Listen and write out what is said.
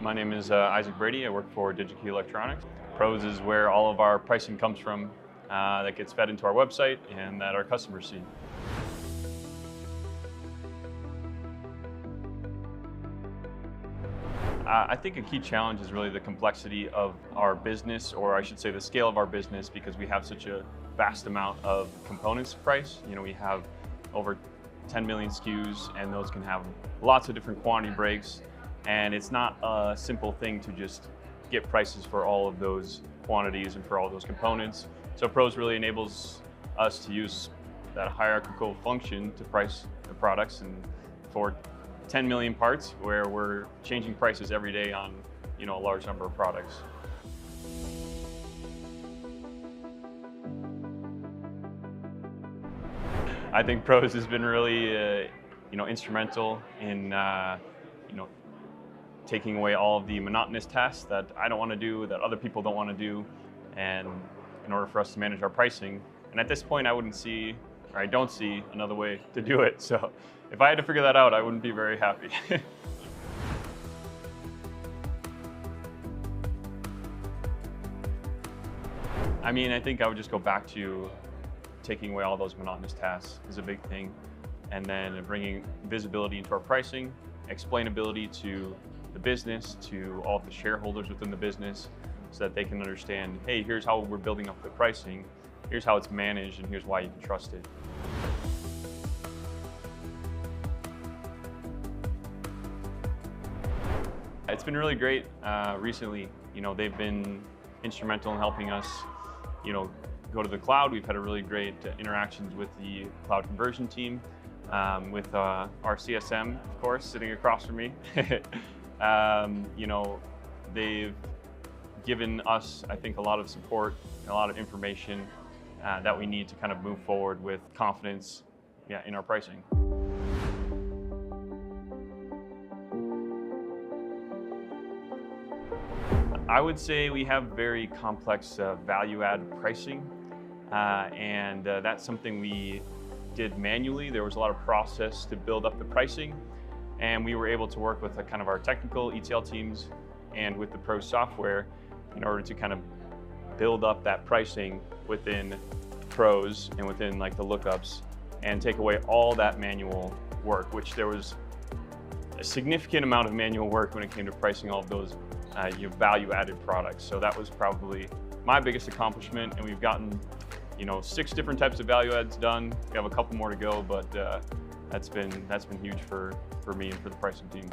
My name is Isaac Brady. I work for DigiKey Electronics. PROS is where all of our pricing comes from that gets fed into our website and that our customers see. I think a key challenge is really the complexity of our business, or I should say the scale of our business, because we have such a vast amount of components to price. We have over 10 million SKUs, and those can have lots of different quantity breaks. And it's not a simple thing to just get prices for all of those quantities and for all those components. So PROS really enables us to use that hierarchical function to price the products, and for 10 million parts where we're changing prices every day on a large number of products. I think PROS has been really instrumental in taking away all of the monotonous tasks that I don't want to do, that other people don't want to do, and in order for us to manage our pricing. And at this point, I don't see another way to do it. So if I had to figure that out, I wouldn't be very happy. I think I would just go back to taking away all those monotonous tasks is a big thing, and then bringing visibility into our pricing, explainability to the business, to all of the shareholders within the business, so that they can understand, hey, here's how we're building up the pricing, here's how it's managed, and here's why you can trust it. It's been really great recently. They've been instrumental in helping us, go to the cloud. We've had a really great interactions with the cloud conversion team, with our CSM, of course, sitting across from me. They've given us, I think, a lot of support and a lot of information that we need to kind of move forward with confidence, in our pricing. I would say we have very complex value-add pricing, and that's something we did manually. There was a lot of process to build up the pricing, and we were able to work with kind of our technical ETL teams and with the PROS software in order to kind of build up that pricing within PROS and within the lookups, and take away all that manual work, which there was a significant amount of manual work when it came to pricing all of those value-added products. So that was probably my biggest accomplishment, and we've gotten 6 different types of value adds done. We have a couple more to go, but that's been huge for me and for the pricing team.